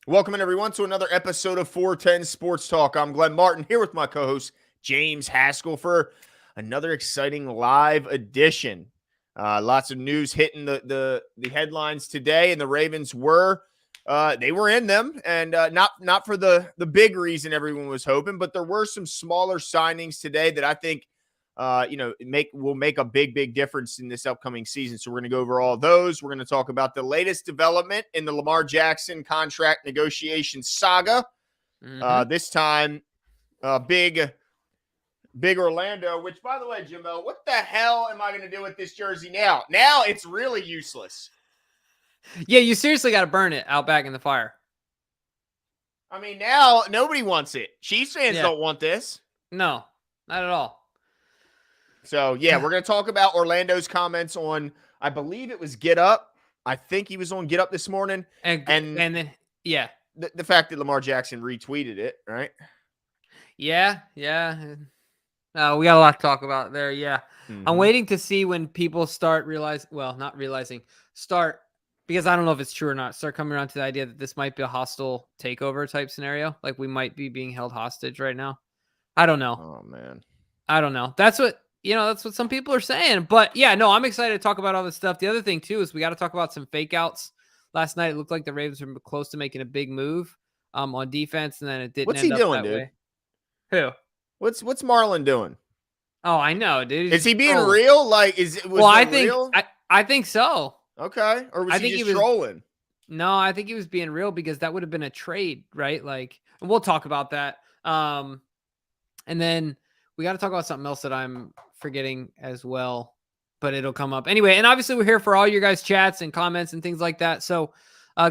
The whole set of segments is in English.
Welcome in, everyone, to another episode of 410 Sports Talk. I'm Glenn Martin here with my co-host James Haskell for another exciting live edition. Lots of news hitting the headlines today, and the Ravens were in them, and not for the big reason everyone was hoping, but there were some smaller signings today that I think will make a big difference in this upcoming season. So we're going to go over all those. We're going to talk about the latest development in the Lamar Jackson contract negotiation saga. This time, big Orlando, which, by the way, Jimbo, what the hell am I going to do with this jersey now? Now it's really useless. Yeah, you seriously got to burn it out back in the fire. I mean, now nobody wants it. Chiefs fans don't want this. No, not at all. So, yeah, we're going to talk about Orlando's comments on, I believe it was Get Up. I think he was on Get Up this morning. And then, yeah. The fact that Lamar Jackson retweeted it, right? Yeah. We got a lot to talk about there, yeah. I'm waiting to see when people start because I don't know if it's true or not, start coming around to the idea that this might be a hostile takeover type scenario. Like we might be being held hostage right now. I don't know. Oh, man. I don't know. That's what some people are saying. But yeah, no, I'm excited to talk about all this stuff. The other thing too is we got to talk about some fake outs. Last night it looked like the Ravens were close to making a big move on defense, and then it didn't. What's he doing, dude? Way. Who? What's Marlon doing? Oh, I know, dude. Is he being real? Like, real? I think so. Okay, or was he just trolling? No, I think he was being real because that would have been a trade, right? Like, and we'll talk about that. And then we got to talk about something else that I'm forgetting as well, but it'll come up anyway. And obviously, we're here for all your guys' chats and comments and things like that. So,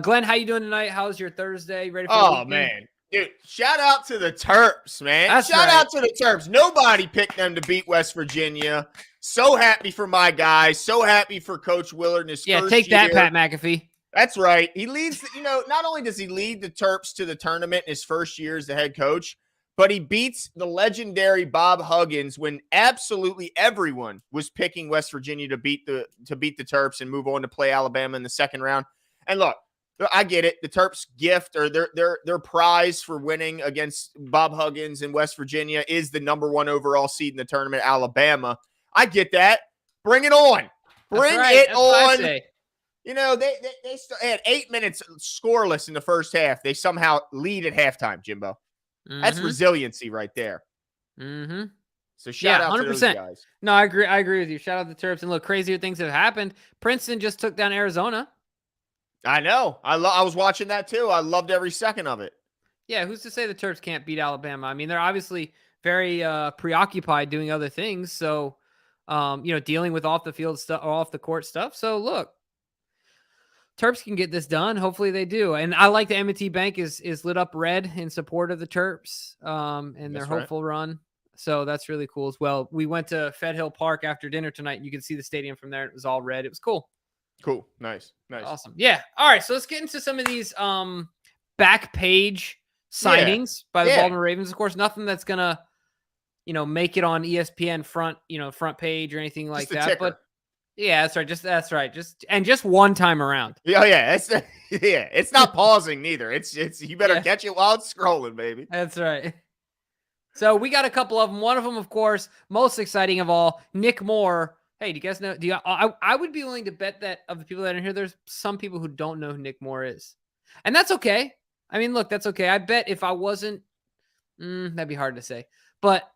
Glenn, how you doing tonight? How's your Thursday? Ready for the weekend? Man. Dude, shout out to the Terps, man. Shout out to the Terps. Nobody picked them to beat West Virginia. So happy for my guys. So happy for Coach Willard in his first year. Take that, Pat McAfee. That's right. He leads, not only does he lead the Terps to the tournament in his first year as the head coach, but he beats the legendary Bob Huggins when absolutely everyone was picking West Virginia to beat the Terps and move on to play Alabama in the second round. And look, I get it. The Terps' gift or their prize for winning against Bob Huggins in West Virginia is the number one overall seed in the tournament, Alabama. I get that. Bring it on. Bring it on. They had 8 minutes scoreless in the first half. They somehow lead at halftime, Jimbo. That's resiliency right there. So shout out 100%. To those guys. No, I agree with you. Shout out to the Terps. And look, crazier things have happened. Princeton just took down Arizona. I know. I was watching that too. I loved every second of it. Yeah, who's to say the Terps can't beat Alabama? I mean, they're obviously very preoccupied doing other things. So, dealing with off the field stuff, off the court stuff. So look, Terps can get this done. Hopefully they do. And I like the M&T Bank is lit up red in support of the Terps and their hopeful run. So that's really cool as well. We went to Fed Hill Park after dinner tonight, and you can see the stadium from there. It was all red. It was cool. Cool. Nice. Awesome. Yeah. All right. So let's get into some of these back page signings by the Baltimore Ravens. Of course, nothing that's gonna, make it on ESPN front page or anything like that. Ticker. But yeah, that's right. Just one time around. Yeah. It's not pausing neither. It's you better catch it while it's scrolling, baby. That's right. So we got a couple of them. One of them, of course, most exciting of all, Nick Moore. Hey, do you guys know? I would be willing to bet that of the people that are in here, there's some people who don't know who Nick Moore is. And that's okay. I mean, look, that's okay. I bet if I wasn't, that'd be hard to say. But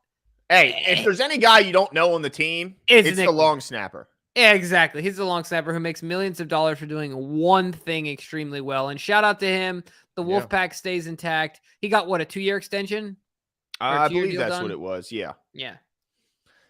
hey, if there's any guy you don't know on the team, it's the long snapper. Yeah, exactly. He's the long snapper who makes millions of dollars for doing one thing extremely well. And shout out to him. The Wolfpack stays intact. He got, a 2-year extension? I believe that's what it was. Yeah. Yeah.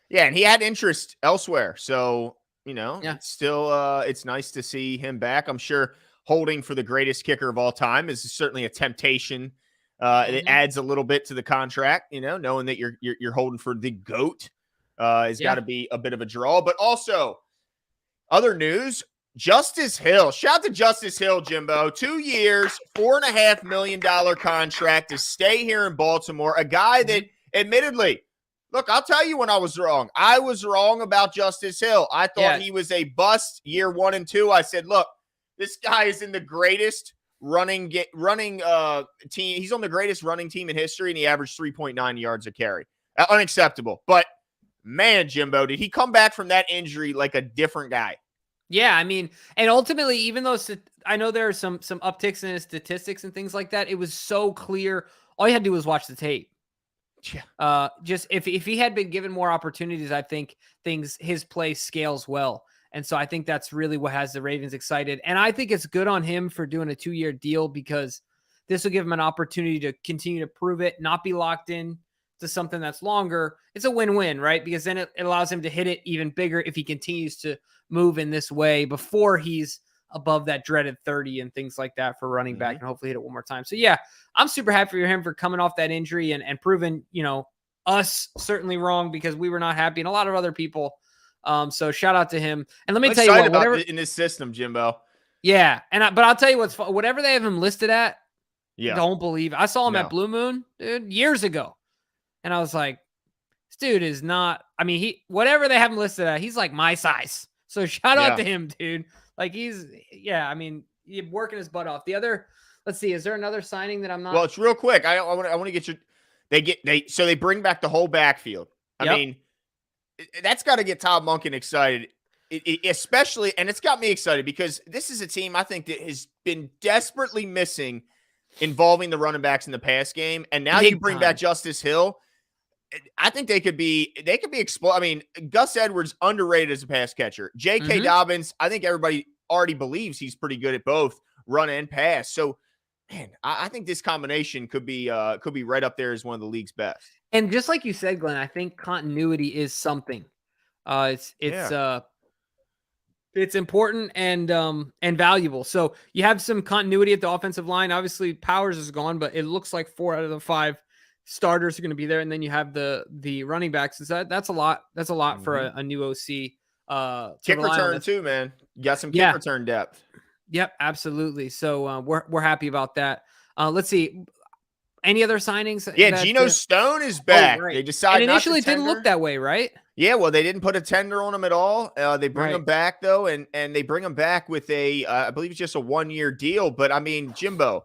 Yeah, and he had interest elsewhere. So, it's still it's nice to see him back. I'm sure holding for the greatest kicker of all time is certainly a temptation. It adds a little bit to the contract, knowing that you're holding for the GOAT has got to be a bit of a draw. But also, other news, Justice Hill. Shout out to Justice Hill, Jimbo. 2 years, $4.5 million contract to stay here in Baltimore. A guy that admittedly, look, I'll tell you when I was wrong. I was wrong about Justice Hill. I thought he was a bust year 1 and 2. I said, look, this guy is in the greatest running team. He's on the greatest running team in history, and he averaged 3.9 yards a carry. Unacceptable. But man, Jimbo, did he come back from that injury like a different guy? Yeah, I mean, and ultimately, even though I know there are some upticks in his statistics and things like that, it was so clear. All you had to do was watch the tape. Yeah. Just if he had been given more opportunities, I think his play scales well. And so I think that's really what has the Ravens excited. And I think it's good on him for doing a 2-year deal, because this will give him an opportunity to continue to prove it, not be locked in to something that's longer. It's a win-win, right? Because then it allows him to hit it even bigger if he continues to move in this way before he's above that dreaded 30 and things like that for running back, and hopefully hit it one more time. So yeah, I'm super happy for him for coming off that injury and proving, us certainly wrong, because we were not happy and a lot of other people. So shout out to him. And let me tell you what, whatever in this system, Jimbo. Yeah. But I'll tell you what's fun. Whatever they have him listed at, yeah, don't believe. I saw him at Blue Moon, dude, years ago. And I was like, this dude is not, I mean, whatever they have him listed at, he's like my size. So shout out to him, dude. Like he's working his butt off. The other, let's see, is there another signing that I'm not? Well, it's real quick. I want to get you. They bring back the whole backfield. I mean, that's got to get Todd Monken excited, especially, and it's got me excited because this is a team I think that has been desperately missing involving the running backs in the pass game, and now you bring back Justice Hill. I think they could be I mean, Gus Edwards underrated as a pass catcher. J.K. Dobbins, I think everybody already believes he's pretty good at both run and pass. So, man, I think this combination could be right up there as one of the league's best. And just like you said, Glenn, I think continuity is something. It's important and valuable. So you have some continuity at the offensive line. Obviously, Powers is gone, but it looks like 4 out of the 5 starters are going to be there, and then you have the running backs. So that's a lot. That's a lot for a new OC. Kick return too, man. You got some kick return depth. Yep, absolutely. So we're happy about that. Let's see. Any other signings? Yeah, Geno Stone is back. Right. They decided initially it didn't look that way, right? Yeah, well, they didn't put a tender on him at all. They bring him back though, and they bring him back with I believe it's just a 1-year deal. But I mean, Jimbo,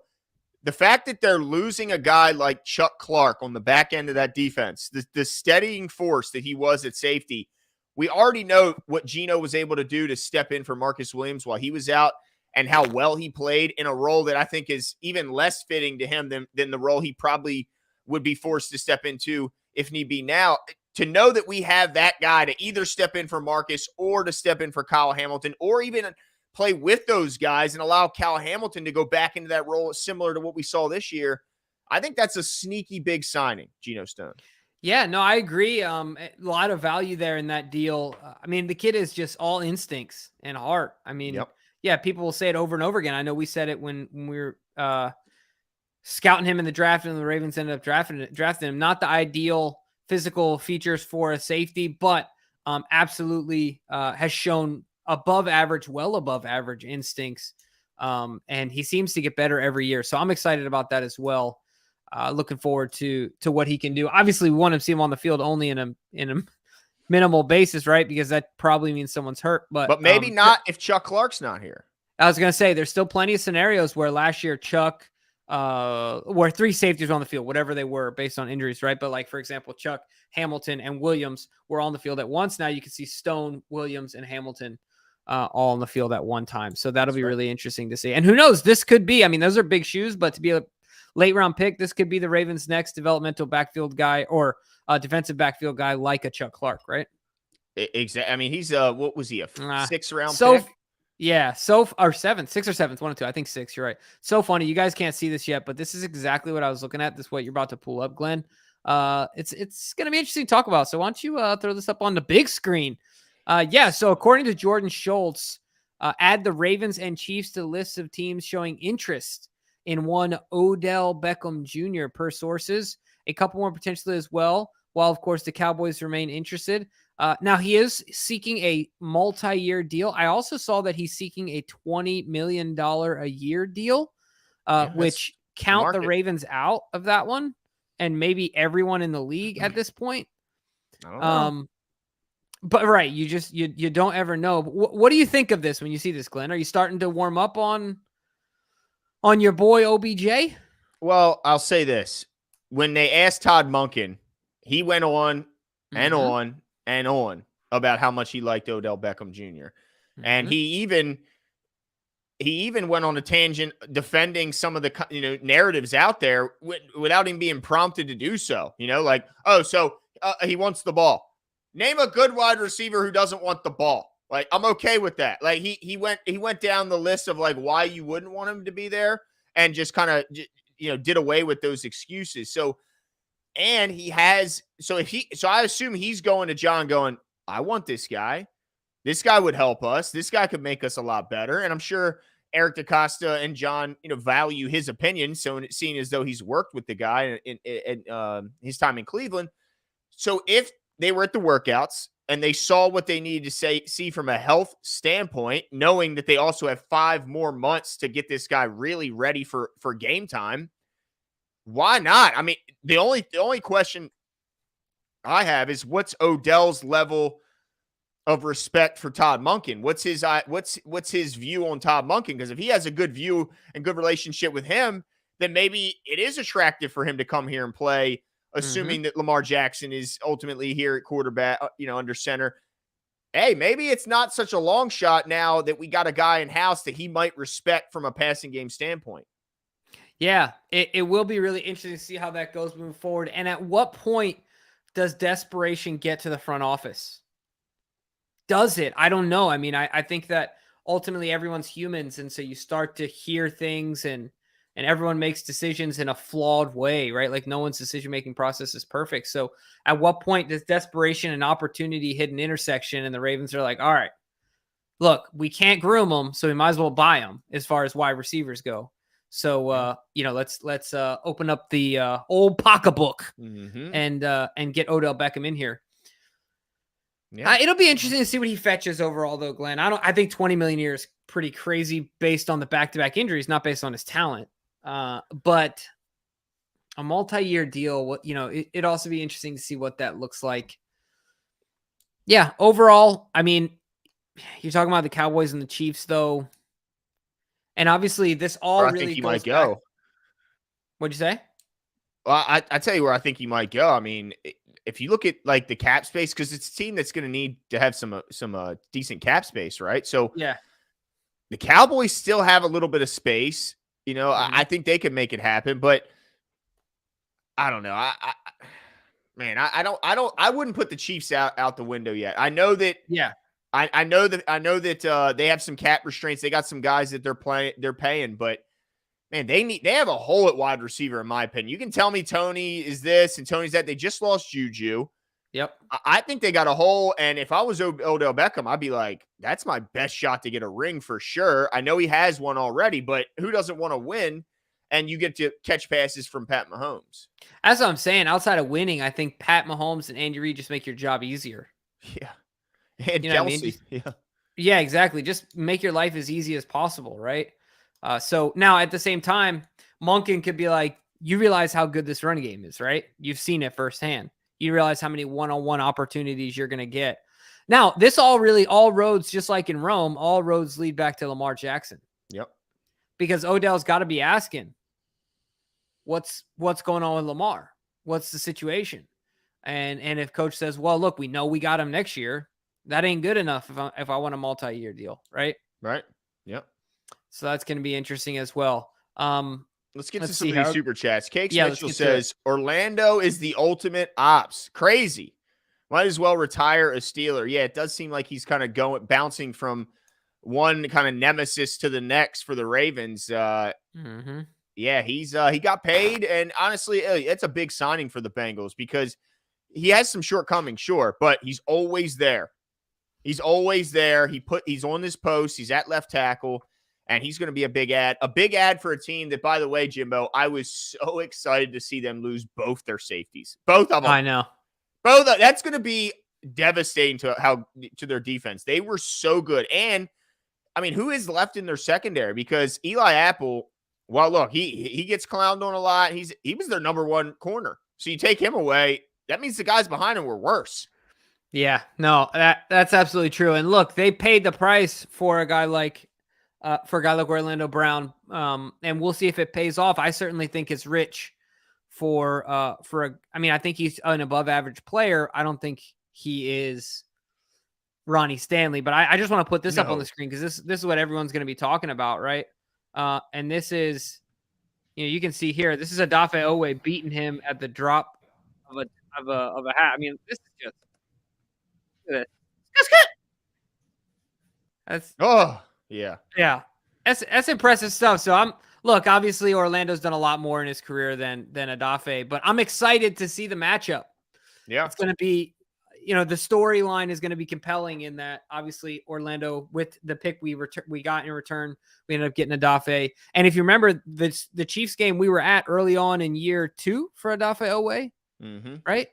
the fact that they're losing a guy like Chuck Clark on the back end of that defense, the steadying force that he was at safety, we already know what Geno was able to do to step in for Marcus Williams while he was out, and how well he played in a role that I think is even less fitting to him than the role he probably would be forced to step into if need be. Now, to know that we have that guy to either step in for Marcus or to step in for Kyle Hamilton, or even play with those guys and allow Kyle Hamilton to go back into that role similar to what we saw this year, I think that's a sneaky big signing, Geno Stone. Yeah, no, I agree. A lot of value there in that deal. I mean, the kid is just all instincts and heart. I mean, yeah, people will say it over and over again. I know we said it when we were scouting him in the draft, and the Ravens ended up drafting him. Not the ideal physical features for a safety, but absolutely has shown above average, well above average instincts. And he seems to get better every year. So I'm excited about that as well. Looking forward to what he can do. Obviously, we want to see him on the field only in a minimal basis, right? Because that probably means someone's hurt. But maybe not if Chuck Clark's not here. I was going to say, there's still plenty of scenarios where last year Chuck, where 3 safeties were on the field, whatever they were based on injuries, right? But like, for example, Chuck, Hamilton, and Williams were on the field at once. Now you can see Stone, Williams, and Hamilton all on the field at one time. So that'll be really interesting to see. And who knows, this could be, I mean, those are big shoes, but to be a late round pick, this could be the Ravens' next developmental backfield guy, or defensive backfield guy like a Chuck Clark, right? Exactly. I mean, he's what was he, a 6th round pick? Yeah, or 7th, 6th or 7th, 1 or 2. I think 6. You're right. So funny. You guys can't see this yet, but this is exactly what I was looking at. This is what you're about to pull up, Glenn. It's going to be interesting to talk about. So why don't you throw this up on the big screen? So according to Jordan Schultz, add the Ravens and Chiefs to the list of teams showing interest in one Odell Beckham Jr. per sources. A couple more potentially as well, while of course the Cowboys remain interested. Now he is seeking a multi-year deal. I also saw that he's seeking a $20 million a year deal, which count the Ravens out of that one, and maybe everyone in the league at this point. I don't know. But right, you don't ever know. What do you think of this when you see this, Glenn? Are you starting to warm up on On your boy OBJ? Well, I'll say this. When they asked Todd Monken, he went on and Mm-hmm. on and on about how much he liked Odell Beckham Jr. And Mm-hmm. he even went on a tangent defending some of the narratives out there without him being prompted to do so. Like, oh, so he wants the ball. Name a good wide receiver who doesn't want the ball. Like, I'm okay with that. Like, he went down the list of like why you wouldn't want him to be there, and just kind of did away with those excuses. So, and he has so I assume he's going to John going, I want this guy. This guy would help us. This guy could make us a lot better. And I'm sure Eric DaCosta and John, value his opinion. So seeing as though he's worked with the guy in his time in Cleveland. So if they were at the workouts and they saw what they needed to see from a health standpoint, knowing that they also have 5 more months to get this guy really ready for game time, why not? I mean, the only question I have is what's Odell's level of respect for Todd Monken? What's his view on Todd Monken? Because if he has a good view and good relationship with him, then maybe it is attractive for him to come here and play, assuming that Lamar Jackson is ultimately here at quarterback, under center. Hey, maybe it's not such a long shot now that we got a guy in house that he might respect from a passing game standpoint. Yeah, it will be really interesting to see how that goes moving forward. And at what point does desperation get to the front office? Does it? I don't know. I mean, I think that ultimately everyone's humans. And so you start to hear things and everyone makes decisions in a flawed way, right? Like no one's decision-making process is perfect. So at what point does desperation and opportunity hit an intersection and the Ravens are like, all right, look, we can't groom them, so we might as well buy them as far as wide receivers go. So, let's open up the old pocketbook and get Odell Beckham in here. Yeah, it'll be interesting to see what he fetches overall, though, Glenn. I think 20 million a year is pretty crazy based on the back-to-back injuries, not based on his talent. But a multi-year deal, it'd also be interesting to see what that looks like. Yeah, overall, I mean, you're talking about the Cowboys and the Chiefs, though, and obviously this all really think he goes might go. Back. What'd you say? Well, I tell you where I think he might go. I mean, if you look at like the cap space, because it's a team that's going to need to have some decent cap space, right? So yeah, the Cowboys still have a little bit of space. I think they could make it happen, but I don't know. I wouldn't put the Chiefs out the window yet. I know that. Yeah. I know that they have some cap restraints. They got some guys that they're paying, but man, they have a hole at wide receiver, in my opinion. You can tell me Tony is this and Tony's that. They just lost Juju. Yep. I think they got a hole, and if I was Odell Beckham, I'd be like, that's my best shot to get a ring for sure. I know he has one already, but who doesn't want to win? And you get to catch passes from Pat Mahomes. That's what I'm saying. Outside of winning, I think Pat Mahomes and Andy Reid just make your job easier. Yeah. And Kelsey. Yeah, exactly. Just make your life as easy as possible, right? So now at the same time, Monken could be like, you realize how good this run game is, right? You've seen it firsthand. You realize how many one-on-one opportunities you're going to get. Now, this all roads, just like in Rome, all roads lead back to Lamar Jackson. Yep. Because Odell's got to be asking, what's going on with Lamar? What's the situation? And if coach says, well, look, we know we got him next year, that ain't good enough if I want a multi-year deal, right? Right. Yep. So that's going to be interesting as well. Let's get to some of these super chats. Cakes Mitchell says, Orlando is the ultimate ops. Crazy. Might as well retire a Steeler. Yeah, it does seem like he's kind of bouncing from one kind of nemesis to the next for the Ravens. Yeah, he got paid. And honestly, it's a big signing for the Bengals because he has some shortcomings, sure, but he's always there. He's always there. He's on this post. He's at left tackle. And he's going to be a big ad for a team that, by the way, Jimbo, I was so excited to see them lose both their safeties. Both of them. I know. That's going to be devastating to their defense. They were so good. And, I mean, who is left in their secondary? Because Eli Apple, well, look, he gets clowned on a lot. He was their number one corner. So you take him away, that means the guys behind him were worse. Yeah, no, that's absolutely true. And look, they paid the price for a guy like for a guy like Orlando Brown. And we'll see if it pays off. I certainly think it's rich I think he's an above average player. I don't think he is Ronnie Stanley, but I just want to put this up on the screen because this is what everyone's going to be talking about, right? And this is, you can see here, this is Odafe Owe beating him at the drop of a hat. I mean, this is just that's yeah. That's impressive stuff. So obviously Orlando's done a lot more in his career than Odafe, but I'm excited to see the matchup. Yeah, it's going to be. The storyline is going to be compelling in that obviously Orlando with the pick we got in return, we ended up getting Odafe. And if you remember the Chiefs game we were at early on in year 2 for Odafe Owe, right?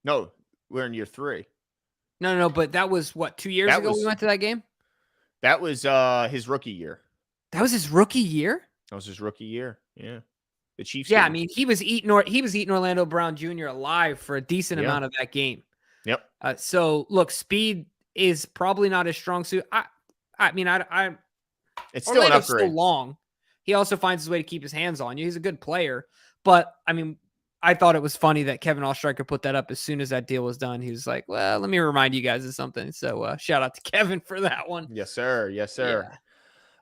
No, we're in year 3. No, but that was what 2 years ago we went to that game. That was his rookie year. That was his rookie year. That was his rookie year. Yeah, the Chiefs. Yeah, game. I mean he was eating Orlando Brown Jr. alive for a decent amount of that game. Yep. So look, speed is probably not his strong suit. It's still an upgrade. Still long. He also finds his way to keep his hands on you. He's a good player, but I mean, I thought it was funny that Kevin Oestreicher put that up as soon as that deal was done. He was like, "Well, let me remind you guys of something." So shout out to Kevin for that one. Yes, sir. Yes, sir. Yeah.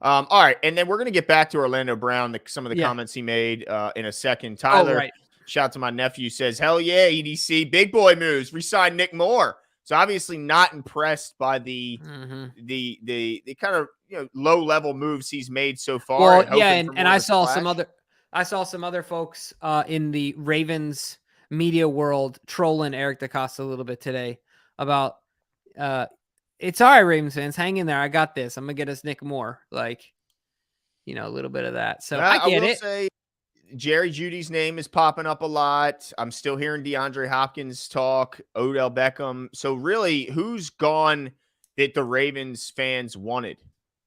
All right, and then we're gonna get back to Orlando Brown, some of the comments he made in a second. Tyler. Shout out to my nephew, says, hell yeah, EDC, big boy moves, resign Nick Moore. So obviously not impressed by the kind of low level moves he's made so far. Well, yeah, and I saw some other folks in the Ravens media world trolling Eric DeCosta a little bit today about it's all right, Ravens fans, hang in there. I got this. I'm gonna get us Nick Moore. Like, a little bit of that. So I get it. Say, Jerry Jeudy's name is popping up a lot. I'm still hearing DeAndre Hopkins talk, Odell Beckham. So really, who's gone that the Ravens fans wanted?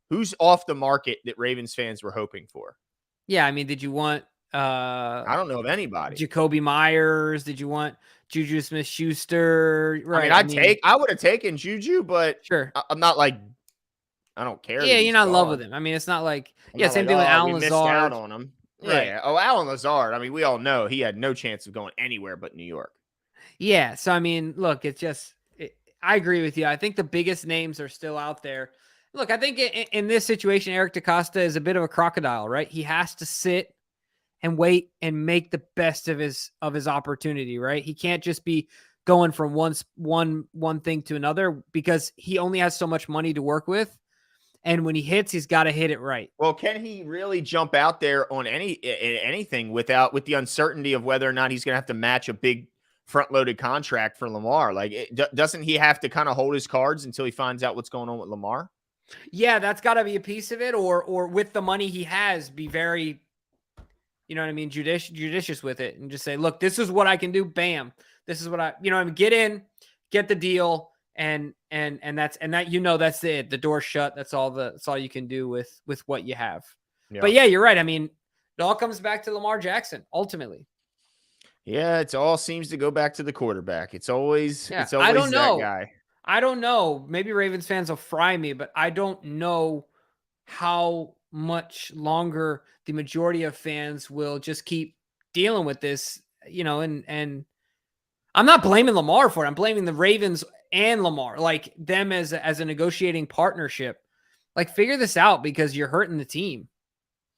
Who's off the market that Ravens fans were hoping for? Yeah, I mean, did you want I don't know of anybody. Jacoby Myers? Did you want Juju Smith-Schuster? Right. I would have taken Juju, but sure. I'm not like I don't care. Yeah, you're not in love with him. I mean, it's not like same thing with Allen Lazard. Missed out on him. Right. Yeah. Oh, Allen Lazard. I mean, we all know he had no chance of going anywhere but New York. Yeah. So, I mean, look, I agree with you. I think the biggest names are still out there. Look, I think in this situation, Eric DeCosta is a bit of a crocodile, right? He has to sit and wait and make the best of his opportunity, right? He can't just be going from one thing to another because he only has so much money to work with. And when he hits, he's got to hit it right. Well, can he really jump out there on anything with the uncertainty of whether or not he's going to have to match a big front-loaded contract for Lamar? Like, doesn't he have to kind of hold his cards until he finds out what's going on with Lamar? Yeah, that's got to be a piece of it. Or with the money he has, be very, judicious with it and just say, look, this is what I can do. Bam. This is what get in, get the deal. And that's it. The door's shut. That's all you can do with what you have. Yeah. But yeah, you're right. I mean, it all comes back to Lamar Jackson ultimately. Yeah, it all seems to go back to the quarterback. It's always I don't know. That guy. I don't know. Maybe Ravens fans will fry me, but I don't know how much longer the majority of fans will just keep dealing with this, and I'm not blaming Lamar for it. I'm blaming the Ravens and Lamar, like them as a negotiating partnership. Like, figure this out because you're hurting the team.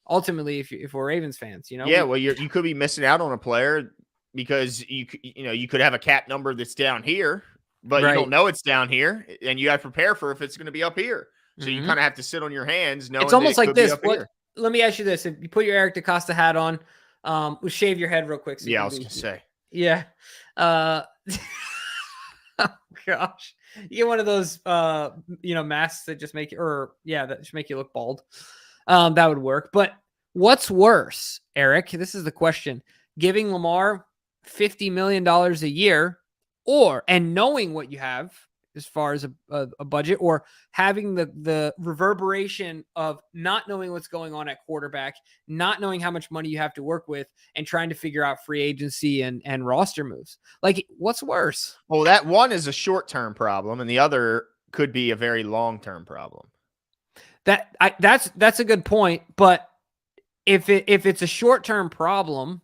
Ultimately, if we're Ravens fans, Yeah, well, you could be missing out on a player because you could have a cap number that's down here, but you don't know it's down here, and you have to prepare for if it's going to be up here. So you kind of have to sit on your hands. Knowing it's almost like this. Let me ask you this: if you put your Eric DeCosta hat on, we'll shave your head real quick. So I was going to say. Yeah. Oh gosh, you get one of those masks that just make that just make you look bald. That would work. But what's worse, Eric? This is the question: giving Lamar $50 million a year, and knowing what you have as far as a budget, or having the reverberation of not knowing what's going on at quarterback, not knowing how much money you have to work with, and trying to figure out free agency and roster moves. Like, what's worse? Well, that one is a short-term problem, and the other could be a very long-term problem. That's a good point. But if it's a short-term problem,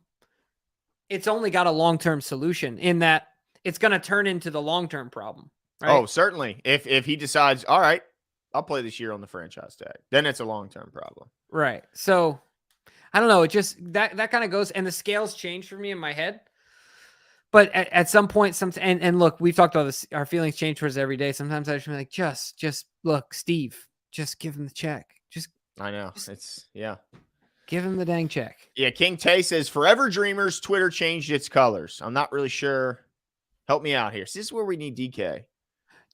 it's only got a long-term solution in that it's going to turn into the long-term problem, right? Oh, certainly. If he decides, all right, I'll play this year on the franchise tag, then it's a long-term problem. Right. So I don't know. It just that kind of goes, and the scales change for me in my head. But at some point, and look, we've talked about this. Our feelings change towards every day. Sometimes I just be like, just look, Steve, just give him the check. I know. It's give him the dang check. Yeah, King Tay says, forever dreamers, Twitter changed its colors. I'm not really sure. Help me out here. So this is where we need DK.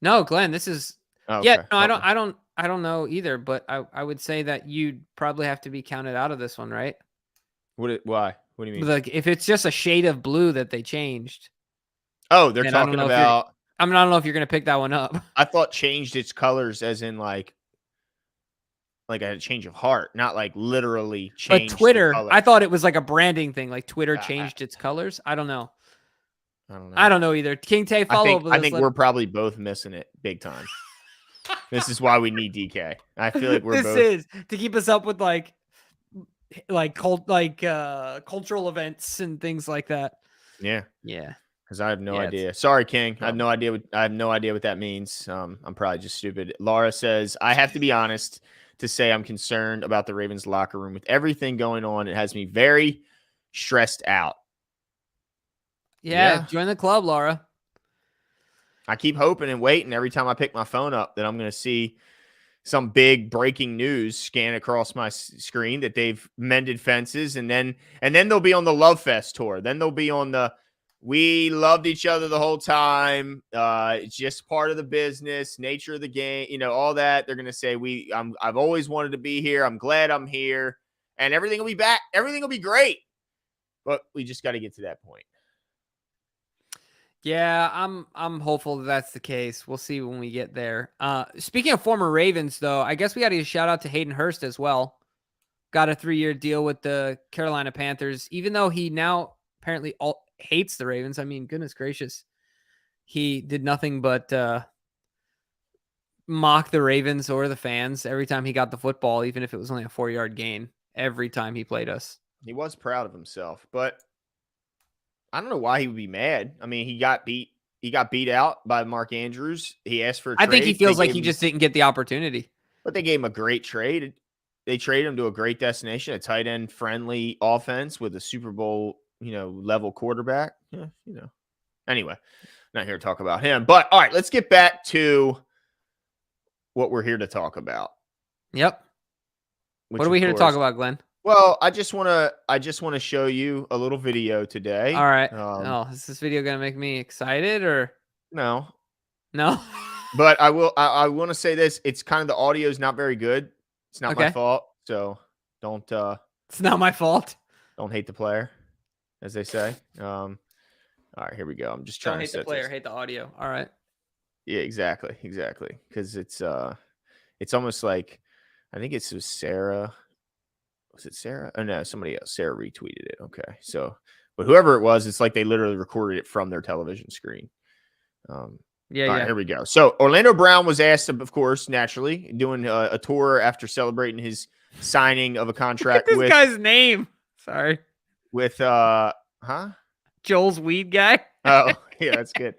No, Glenn, this is Okay. yeah. No, I don't know either. But I would say that you'd probably have to be counted out of this one, right? Why? What do you mean? Like if it's just a shade of blue that they changed. Oh, they're talking about. I don't know if you're going to pick that one up. I thought changed its colors as in like a change of heart, not like literally changed. But Twitter, I thought it was like a branding thing. Like Twitter changed its colors. I don't know. I don't know either. King Tay, follow up with us. I think we're probably both missing it big time. This is why we need DK. I feel like we're both. This is to keep us up with cultural events and things like that. Yeah. Yeah. Because I have no idea. Sorry, King. I have no idea what that means. I'm probably just stupid. Laura says, I have to be honest to say I'm concerned about the Ravens locker room with everything going on. It has me very stressed out. Yeah. Join the club, Laura. I keep hoping and waiting every time I pick my phone up that I'm going to see some big breaking news scan across my screen that they've mended fences, and then they'll be on the Love Fest tour. Then they'll be on the we loved each other the whole time. It's just part of the business, nature of the game, all that. They're going to say I've always wanted to be here. I'm glad I'm here, and everything will be back. Everything will be great, but we just got to get to that point. Yeah, I'm hopeful that that's the case. We'll see when we get there. Speaking of former Ravens, though, I guess we got to give a shout out to Hayden Hurst as well. Got a 3-year deal with the Carolina Panthers, even though he now apparently hates the Ravens. I mean, goodness gracious, he did nothing but mock the Ravens or the fans every time he got the football, even if it was only a 4-yard gain. Every time he played us, he was proud of himself, but I don't know why he would be mad. I mean, he got beat out by Mark Andrews. He asked for a trade. I think he feels like he just didn't get the opportunity. But they gave him a great trade. They traded him to a great destination, a tight end friendly offense with a Super Bowl, level quarterback. Yeah, Anyway, not here to talk about him. But all right, let's get back to what we're here to talk about. Yep. What are we here to talk about, Glenn? Well, I just want to show you a little video today. All right. Is this video going to make me excited or no? But I want to say this. It's kind of the audio is not very good. It's not my fault. So don't. It's not my fault. Don't hate the player, as they say. All right, here we go. I'm just trying to hate the player, hate the audio. All right. Yeah, exactly. Because it's almost like I think it was Sarah. Was it Sarah? Oh, no, somebody else. Sarah retweeted it. Okay. So, but whoever it was, it's like they literally recorded it from their television screen. Yeah. Right, here we go. So Orlando Brown was asked, of course, naturally, doing a tour after celebrating his signing of a contract with this guy's name. Sorry. With, Joel's weed guy. Oh, yeah, that's good.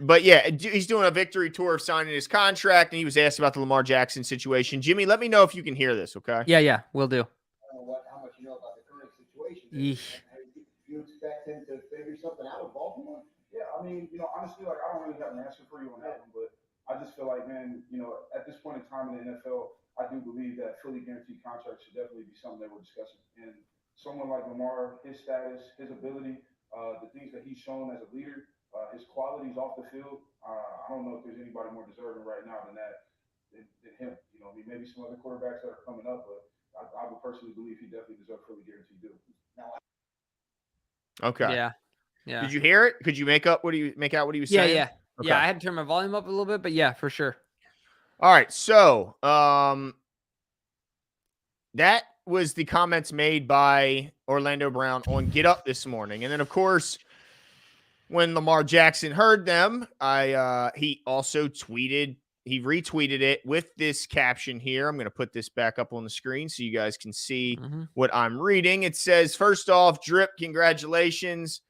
But yeah, he's doing a victory tour of signing his contract, and he was asked about the Lamar Jackson situation. Jimmy, let me know if you can hear this, okay? Yeah, we'll do. I don't know how much you know about the current situation. Do you expect him to figure something out with Baltimore? Yeah, I mean, honestly, I don't really have an answer for you on that one, but I just feel like, man, at this point in time in the NFL, I do believe that fully guaranteed contracts should definitely be something that we're discussing. And someone like Lamar, his status, his ability, the things that he's shown as a leader, his qualities off the field, I don't know if there's anybody more deserving right now than him. Maybe some other quarterbacks that are coming up, but I would personally believe he definitely deserves fully guaranteed deal. Okay. Yeah. Did you hear it? Could you make out what he was saying? Yeah. Okay. Yeah, I had to turn my volume up a little bit, but yeah, for sure. All right. So, that was the comments made by Orlando Brown on Get Up this morning. And then, of course, when Lamar Jackson heard them, he also tweeted he retweeted it with this caption here. I'm going to put this back up on the screen so you guys can see what I'm reading. It says, first off, Drip, congratulations.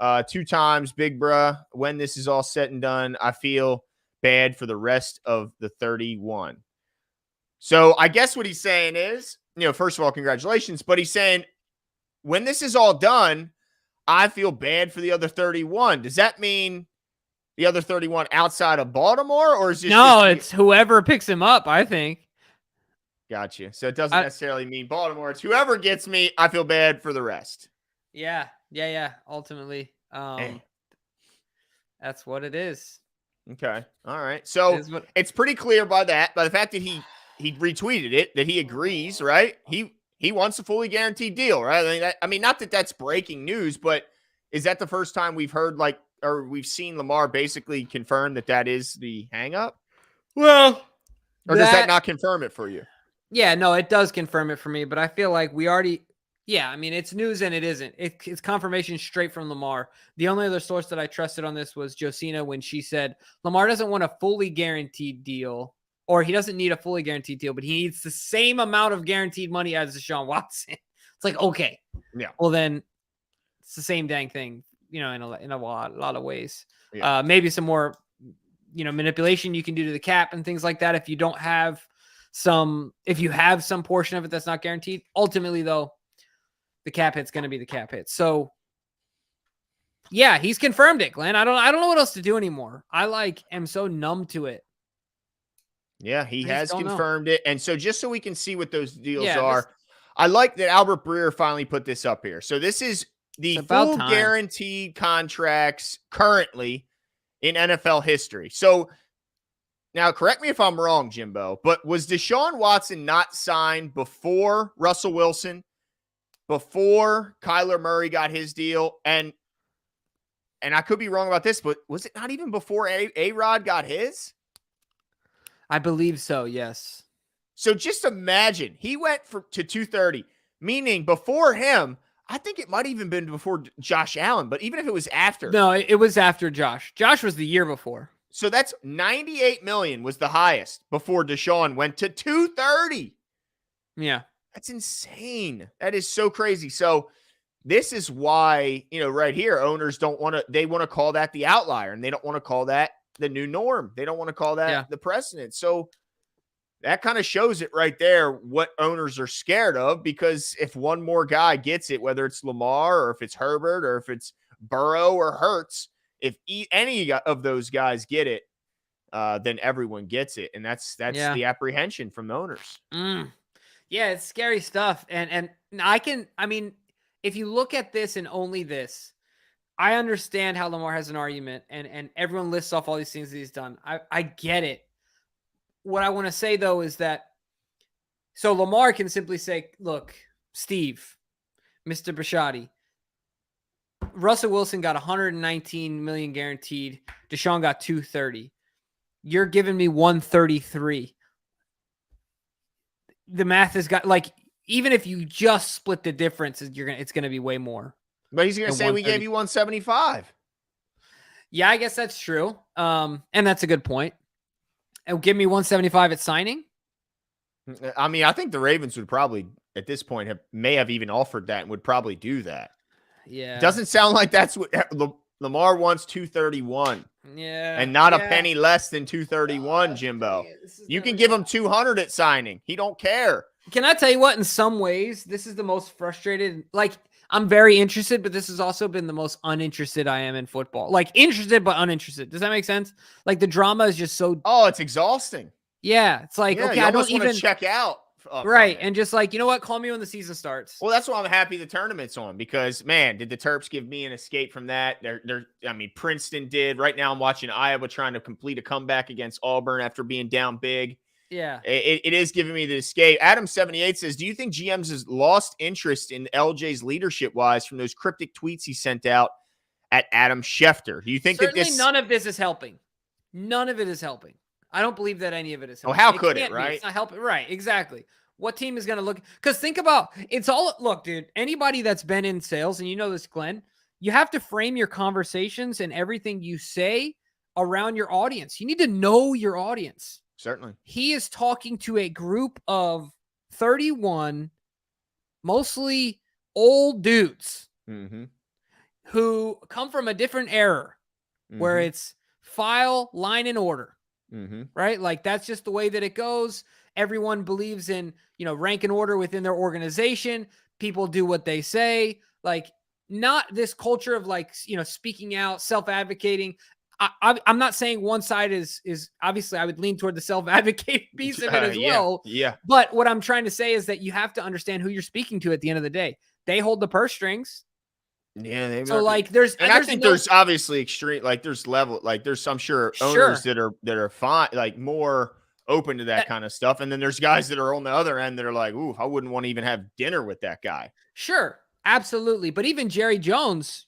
2 times, big bruh. When this is all said and done, I feel bad for the rest of the 31. So I guess what he's saying is, first of all, congratulations. But he's saying, when this is all done, I feel bad for the other 31. Does that mean the other 31 outside of Baltimore, or is this it's whoever picks him up, I think. Gotcha. So it doesn't necessarily mean Baltimore. It's whoever gets me, I feel bad for the rest. Yeah. Ultimately, that's what it is. Okay. All right. So it's pretty clear by the fact that he retweeted it, that he agrees, right? He wants a fully guaranteed deal, right? I mean, not that that's breaking news, but is that the first time we've heard or we've seen Lamar basically confirm that is the hang up? Well, or does that not confirm it for you? Yeah, no, it does confirm it for me, but I feel like we already, I mean, it's news and it isn't. It's confirmation straight from Lamar. The only other source that I trusted on this was Josina when she said Lamar doesn't want a fully guaranteed deal, or he doesn't need a fully guaranteed deal, but he needs the same amount of guaranteed money as Deshaun Watson. It's like, okay. Yeah. Well, then it's the same dang thing, in a lot of ways. Yeah. Maybe some more, manipulation you can do to the cap and things like that if you don't have if you have some portion of it that's not guaranteed. Ultimately, though, the cap hit's going to be the cap hit. So, yeah, he's confirmed it, Glenn. I don't know what else to do anymore. I am so numb to it. Yeah, he has confirmed it. And so just so we can see what those deals are, I like that Albert Breer finally put this up here. So this is the full guaranteed contracts currently in NFL history. So now, correct me if I'm wrong, Jimbo, but was Deshaun Watson not signed before Russell Wilson, before Kyler Murray got his deal? And I could be wrong about this, but was it not even before A-Rod got his? I believe so, yes. So just imagine, he went to 230, meaning before him, I think it might even been before Josh Allen, but even if it was after. No, it was after Josh. Josh was the year before. So that's $98 million was the highest before Deshaun went to 230. Yeah. That's insane. That is so crazy. So this is why, right here, owners they want to call that the outlier, and they don't want to call that the new norm. They don't want to call that the precedent. So that kind of shows it right there, what owners are scared of, because if one more guy gets it, whether it's Lamar or if it's Herbert or if it's Burrow or Hurts, if any of those guys get it, then everyone gets it. And that's the apprehension from the owners. Yeah, it's scary stuff. And if you look at this and only this, I understand how Lamar has an argument and everyone lists off all these things that he's done. I get it. What I want to say, though, is that so Lamar can simply say, look, Steve, Mr. Bisciotti, Russell Wilson got 119 million guaranteed. Deshaun got 230. You're giving me 133. The math has got even if you just split the difference, it's gonna be way more. But he's gonna say we gave you 175. Yeah, I guess that's true. And that's a good point. And give me 175 at signing. I mean, I think the Ravens would probably at this point may have even offered that and would probably do that. Yeah. Doesn't sound like that's what Lamar wants 231. Yeah. And not a penny less than 231, Jimbo. You can give him 200 at signing. He don't care. Can I tell you what? In some ways, this is the most frustrated. I'm very interested, but this has also been the most uninterested I am in football. Interested, but uninterested. Does that make sense? The drama is just so. Oh, it's exhausting. Yeah. It's okay, I don't even check out. Right. And just you know what? Call me when the season starts. Well, that's why I'm happy the tournament's on, because, man, did the Terps give me an escape from that? Princeton did. Right now I'm watching Iowa trying to complete a comeback against Auburn after being down big. Yeah. It is giving me the escape. Adam78 says, do you think GMs has lost interest in LJ's leadership-wise from those cryptic tweets he sent out at Adam Schefter? Do you think Certainly none of this is helping? None of it is helping. I don't believe that any of it is helping. Oh, how could it, right? It's not helping. Right, exactly. What team is going to look? Because think about, look, dude, anybody that's been in sales, and you know this, Glenn, you have to frame your conversations and everything you say around your audience. You need to know your audience. Certainly. He is talking to a group of 31, mostly old dudes who come from a different era where it's file, line, and order, right? Like that's just the way that it goes. Everyone believes in, rank and order within their organization. People do what they say. Like not this culture of like, speaking out, self-advocating. I'm not saying one side is obviously I would lean toward the self-advocate piece of it as well. Yeah. But what I'm trying to say is that you have to understand who you're speaking to at the end of the day. They hold the purse strings. Yeah. So like I think there's obviously extreme, like there's level, like there's some owners that are fine, like more open to that kind of stuff. And then there's guys that are on the other end that are like, ooh, I wouldn't want to even have dinner with that guy. Sure. Absolutely. But even Jerry Jones,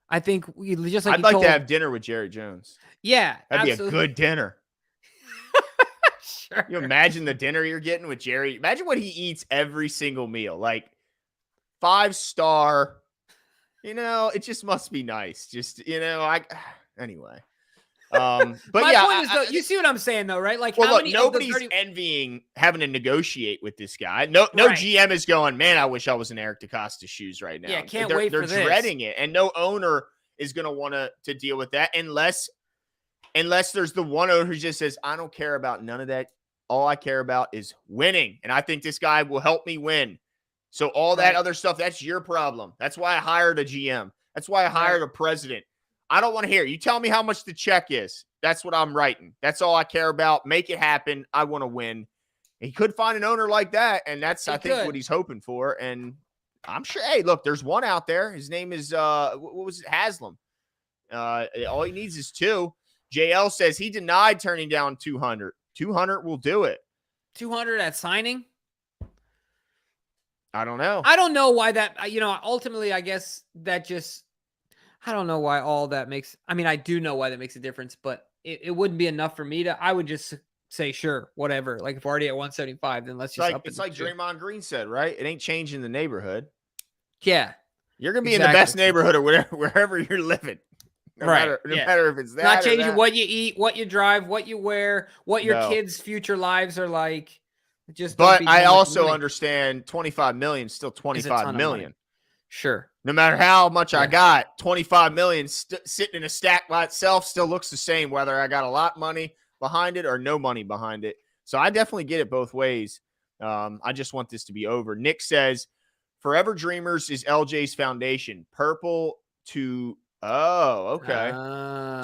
I think I'd like to have dinner with Jerry Jones. Yeah. That'd be a good dinner. Sure. You imagine the dinner you're getting with Jerry. Imagine what he eats every single meal. Like 5-star, it just must be nice. Just, anyway. But my yeah, point is though, you see what I'm saying though, right? Like, well, look, nobody's envying having to negotiate with this guy. No GM is going, man, I wish I was in Eric DeCosta's shoes right now. Yeah, can't wait for this. They're dreading it, and no owner is going to want to deal with that unless there's the one owner who just says, I don't care about none of that. All I care about is winning, and I think this guy will help me win. So all that other stuff, that's your problem. That's why I hired a GM. That's why I hired a president. I don't want to hear it. You tell me how much the check is. That's what I'm writing. That's all I care about. Make it happen. I want to win. He could find an owner like that, and that's, I think, what he's hoping for. And I'm sure, hey, look, there's one out there. His name is, what was it, Haslam. All he needs is 2. JL says he denied turning down 200. 200 will do it. 200 at signing? I don't know. I don't know why that, ultimately, I guess that just, I don't know why all that makes, I do know why that makes a difference, but it wouldn't be enough for me I would just say, sure, whatever. Like if we're already at 175, then let's just it's like Draymond Green said, right? It ain't changing the neighborhood. Yeah. You're going to be in the best neighborhood or wherever you're living. No matter if it's that. Not changing what you eat, what you drive, what you wear, what your kids' future lives are like. But I also understand 25 million is still 25 million. Sure. No matter how much I got, 25 million sitting in a stack by itself still looks the same, whether I got a lot of money behind it or no money behind it. So I definitely get it both ways. I just want this to be over. Nick says, Forever Dreamers is LJ's foundation. Purple to, okay.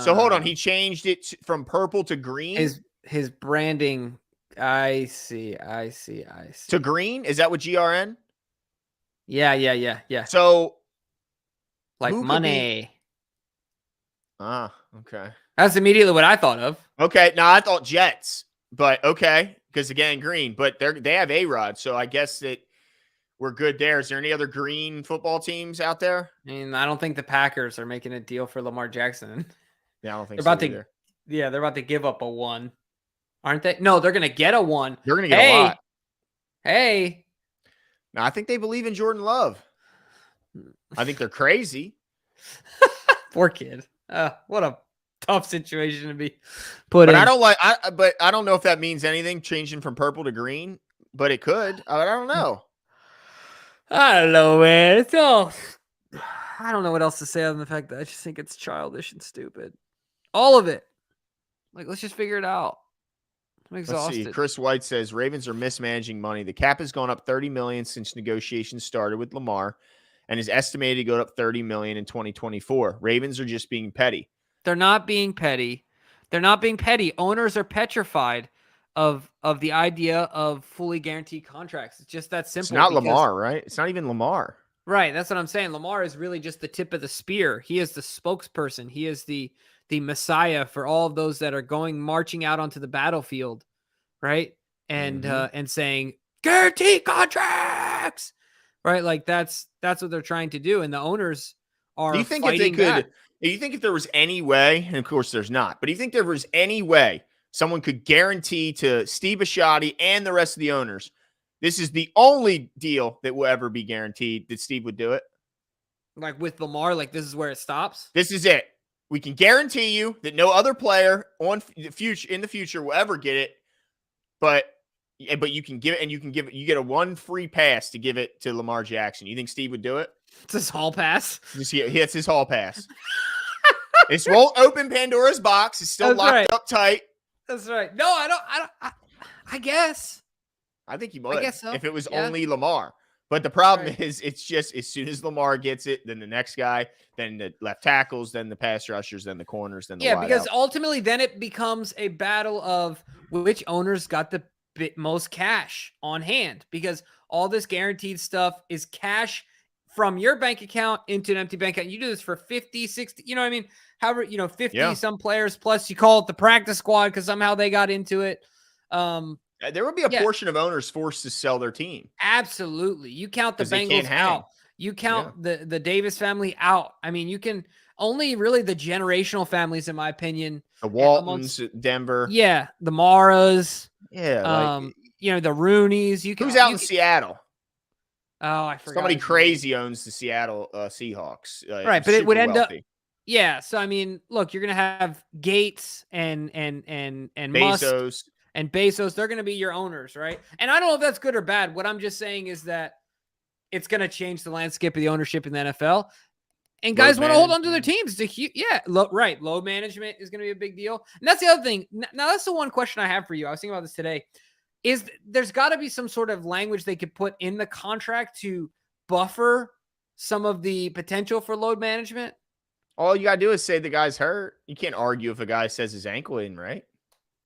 So hold on. He changed it from purple to green? His branding, I see. To green? Is that what GRN? Yeah. So, like money. Okay. That's immediately what I thought of. Okay. Now I thought Jets, but okay. Because again, green, but they have A-Rod. So I guess that we're good there. Is there any other green football teams out there? I don't think the Packers are making a deal for Lamar Jackson. Yeah, I don't think they're so either. Yeah, they're about to give up a 1. Aren't they? No, they're going to get a 1. They're going to get a lot. Hey. No, I think they believe in Jordan Love. I think they're crazy. Poor kid. What a tough situation to be put in. But I don't know if that means anything, changing from purple to green, but it could. I don't know. I don't know, man. It's all, I don't know what else to say other than the fact that I just think it's childish and stupid. All of it. Like, let's just figure it out. I'm exhausted. Let's see. Chris White says Ravens are mismanaging money. The cap has gone up $30 million since negotiations started with Lamar and is estimated to go up $30 million in 2024. Ravens are just being petty. They're not being petty. Owners are petrified of the idea of fully guaranteed contracts. It's just that simple. It's not Lamar, right? It's not even Lamar. Right. That's what I'm saying. Lamar is really just the tip of the spear. He is the spokesperson. He is the messiah for all of those that are marching out onto the battlefield, right? And and saying guaranteed contracts, right? Like that's what they're trying to do, and the owners are. Do you think if they could? Do you think if there was any way, and of course there's not, but do you think there was any way someone could guarantee to Steve Bisciotti and the rest of the owners, this is the only deal that will ever be guaranteed, that Steve would do it? Like with Lamar, like this is where it stops? This is it. we can guarantee you that no other player in the future will ever get it, but you can give it, and you get a one free pass to give it to Lamar Jackson. You think Steve would do it? It's his hall pass. He hits his hall pass. This won't open Pandora's box. It's still locked up tight. That's right. No, I guess. I think he would. I guess so. If it was only Lamar. But the problem is, it's just as soon as Lamar gets it, then the next guy, then the left tackles, then the pass rushers, then the corners, then the wide because out. ultimately then it becomes a battle of which owners got the most cash on hand, because all this guaranteed stuff is cash from your bank account into an empty bank account. You do this for 50, 60, you know what I mean? However, 50 some players, plus you call it the practice squad because somehow they got into it. There would be a portion of owners forced to sell their team. Absolutely. You count the Bengals out. You count the Davis family out. I mean, you can only really the generational families, in my opinion. The Waltons, Denver. Yeah. The Maras. Yeah. The Rooneys. Who's out in Seattle? Oh, I forgot. Somebody crazy owns the Seattle Seahawks. Right, but it would end up. Yeah. So, I mean, look, you're going to have Gates and Bezos. Musk and Bezos. They're going to be your owners, right? And I don't know if that's good or bad. What I'm just saying is that it's going to change the landscape of the ownership in the NFL. And guys want to hold on to their teams. Load management is going to be a big deal. And that's the other thing. Now, that's the one question I have for you. I was thinking about this today. Is there's got to be some sort of language they could put in the contract to buffer some of the potential for load management? All you got to do is say the guy's hurt. You can't argue if a guy says his ankle in, right?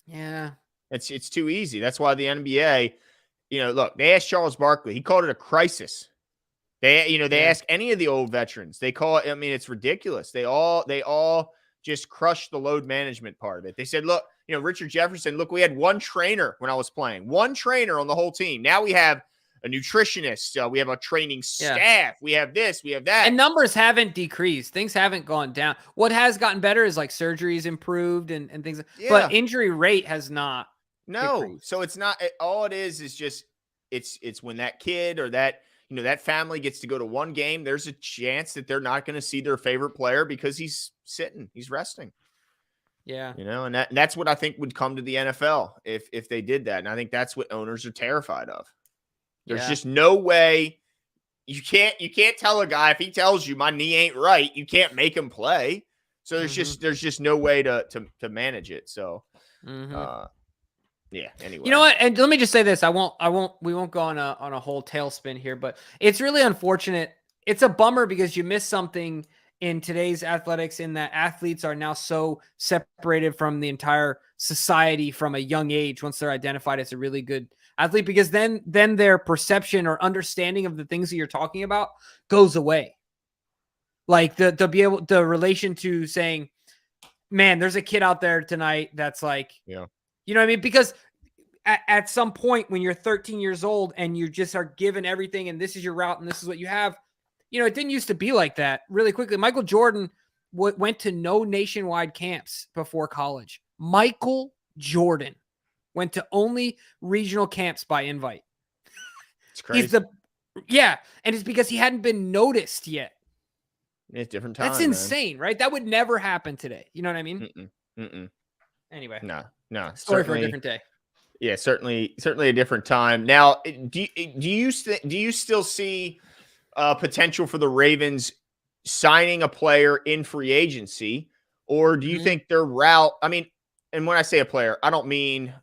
Yeah. It's too easy. That's why the NBA, look, they asked Charles Barkley. He called it a crisis. They ask any of the old veterans. They call it, it's ridiculous. They all just crushed the load management part of it. They said, look, Richard Jefferson, look, we had one trainer when I was playing, one trainer on the whole team. Now we have a nutritionist. We have a training staff. We have this, we have that. And numbers haven't decreased. Things haven't gone down. What has gotten better is like surgeries improved and things. Yeah. But injury rate has not. No. decreased. So it's not, all it is just, it's when that kid or that, that family gets to go to one game, there's a chance that they're not going to see their favorite player because he's sitting, he's resting. Yeah. And that's what I think would come to the NFL if they did that. And I think that's what owners are terrified of. There's just no way you can't tell a guy, if he tells you my knee ain't right, you can't make him play. So there's just no way to manage it. So, yeah. Anyway, you know what? And let me just say this. We won't go on a whole tailspin here, but it's really unfortunate. It's a bummer because you miss something in today's athletics in that athletes are now so separated from the entire society from a young age once they're identified as a really good athlete, because then their perception or understanding of the things that you're talking about goes away. Like the relation to saying, man, there's a kid out there tonight that's like, you know what I mean? Because at some point when you're 13 years old and you just are given everything and this is your route and this is what you have, it didn't used to be like that. Really quickly, Michael Jordan went to no nationwide camps before college. Michael Jordan went to only regional camps by invite. It's crazy. And it's because he hadn't been noticed yet. It's different time. That's insane, right? That would never happen today. You know what I mean? Anyway. No. Story for a different day. Yeah, certainly a different time. Now, do you still see potential for the Ravens signing a player in free agency, or do you think their route? I mean, and when I say a player, I don't mean,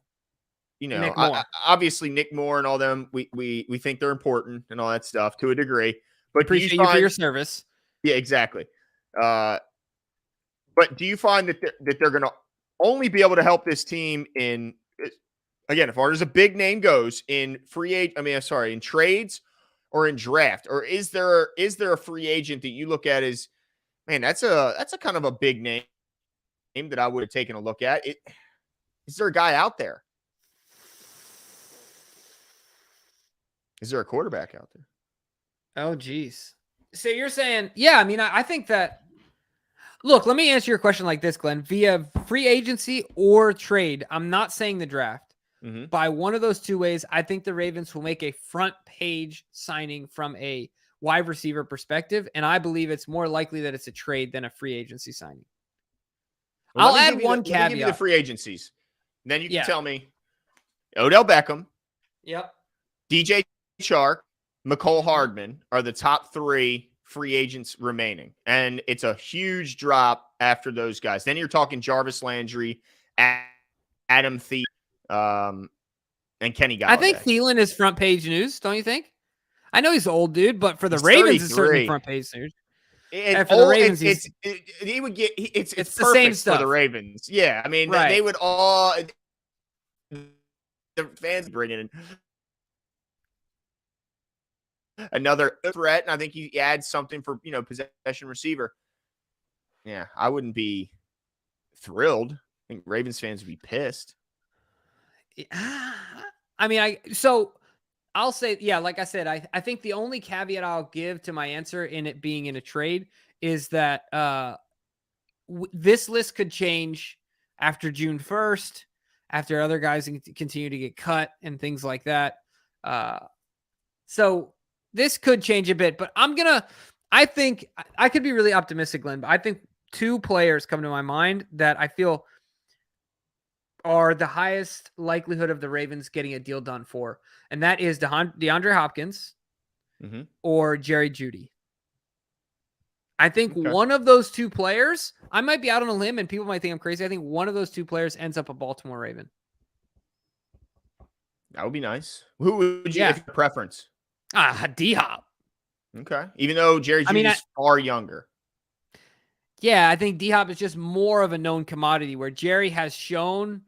obviously Nick Moore and all them. We think they're important and all that stuff to a degree. But appreciate you for your service. Yeah, exactly. But do you find that they're going to only be able to help this team in, again, as far as a big name goes, in in trades or in draft? Or is there a free agent that you look at as, man, that's a kind of a big name that I would have taken a look at? Is there a guy out there? Is there a quarterback out there? Oh, geez. So you're saying, I think that, look, let me answer your question like this, Glenn. Via free agency or trade, I'm not saying the draft. By one of those two ways, I think the Ravens will make a front page signing from a wide receiver perspective, and I believe it's more likely that it's a trade than a free agency signing. I'll add one Let me give you the caveat. free agencies. Then you can Yeah. tell me Odell Beckham, Yep. DJ Chark, McCole Mm-hmm. Hardman are the top 3 free agents remaining. And it's a huge drop after those guys. Then you're talking Jarvis Landry, Adam Thielen, and Kenny Galladay. I think Thielen is front page news, don't you think? I know he's old, dude, but for the He's Ravens, it's certainly 33. front page news. And for the Ravens, he would get it's the perfect same for stuff. the Ravens. Yeah, I mean Right. they would all the fans bring in another threat, and I think he adds something for possession receiver. Yeah, I wouldn't be thrilled. I think Ravens fans would be pissed. I mean, so I'll say, yeah, like I said, I think the only caveat I'll give to my answer in it being in a trade is that this list could change after June 1st, after other guys continue to get cut and things like that. So this could change a bit, but I think I could be really optimistic, Glenn, but I think 2 players come to my mind that I feel are the highest likelihood of the Ravens getting a deal done for. And that is DeAndre Hopkins or Jerry Jeudy. I think one of those 2 players, I might be out on a limb and people might think I'm crazy. I think one of those 2 players ends up a Baltimore Raven. That would be nice. Who would you, if your preference? D-Hop. Okay. Even though Jerry Jeudy is far younger. Yeah, I think D-Hop is just more of a known commodity where Jerry has shown,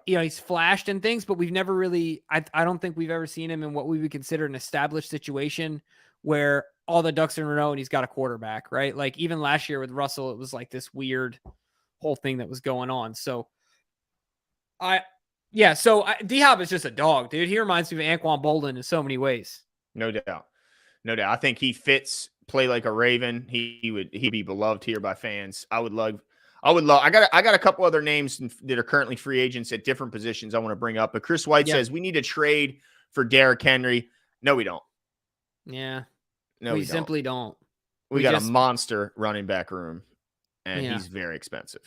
he's flashed and things, but we've never really, I don't think we've ever seen him in what we would consider an established situation where all the ducks are in a row and he's got a quarterback, right? Like even last year with Russell, it was like this weird whole thing that was going on. So D-Hop is just a dog, dude. He reminds me of Anquan Bolden in so many ways. No doubt. I think he fits play like a Raven. He'd be beloved here by fans. I got a couple other names that are currently free agents at different positions I want to bring up. But Chris White says we need to trade for Derrick Henry. No, we don't. Yeah. No, we simply don't. We got a monster running back room, and he's very expensive.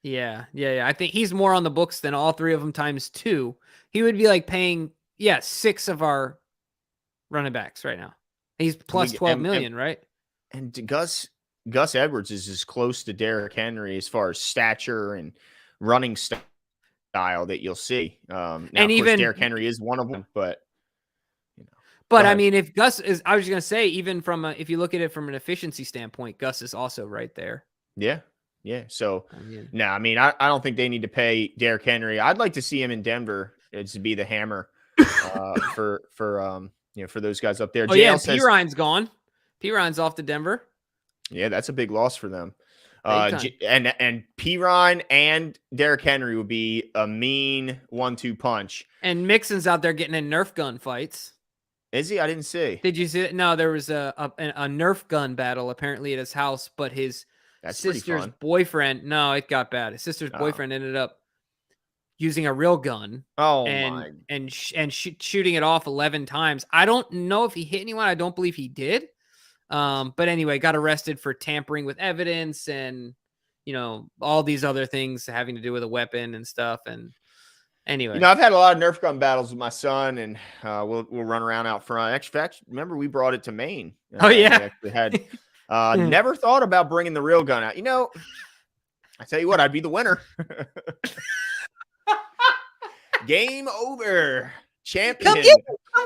Yeah. I think he's more on the books than all 3 of them times 2. He would be like paying 6 of our running backs right now. He's plus 12 million, right? And Gus Edwards is as close to Derrick Henry as far as stature and running style that you'll see. Now, and of course, Derrick Henry is one of them, but But I mean, if Gus is, I was going to say, even from if you look at it from an efficiency standpoint, Gus is also right there. Yeah. So, I I don't think they need to pay Derrick Henry. I'd like to see him in Denver to be the hammer for those guys up there. Oh, P. Ryan's gone. P. Ryan's off to Denver. Yeah, that's a big loss for them. And P. Ryan and Derrick Henry would be a mean 1-2 punch. And Mixon's out there getting in Nerf gun fights. Is he? I didn't see. Did you see it? No, there was a Nerf gun battle apparently at his house, but his sister's boyfriend. No, it got bad. His sister's boyfriend ended up using a real gun. And shooting it off 11 times. I don't know if he hit anyone. I don't believe he did. But anyway, got arrested for tampering with evidence and all these other things having to do with a weapon and stuff. And anyway, I've had a lot of Nerf gun battles with my son, and we'll run around out front. Actually, remember we brought it to Maine. We actually had never thought about bringing the real gun out. I tell you what, I'd be the winner. Game over. Champion. Come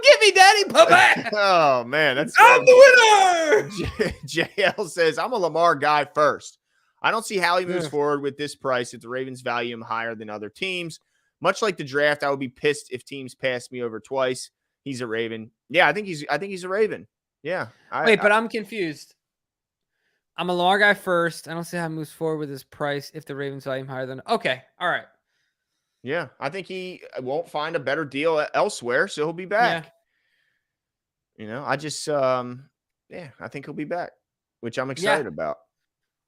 get me, Daddy. Papa. Oh man, I'm the winner. JL says I'm a Lamar guy first. I don't see how he moves forward with this price if the Ravens value him higher than other teams. Much like the draft, I would be pissed if teams passed me over twice. He's a Raven. Yeah, I think he's a Raven. Yeah. But I'm confused. I'm a Lamar guy first. I don't see how he moves forward with his price if the Ravens value him higher than. Okay. All right. Yeah, I think he won't find a better deal elsewhere, so he'll be back. Yeah. I just, I think he'll be back, which I'm excited about.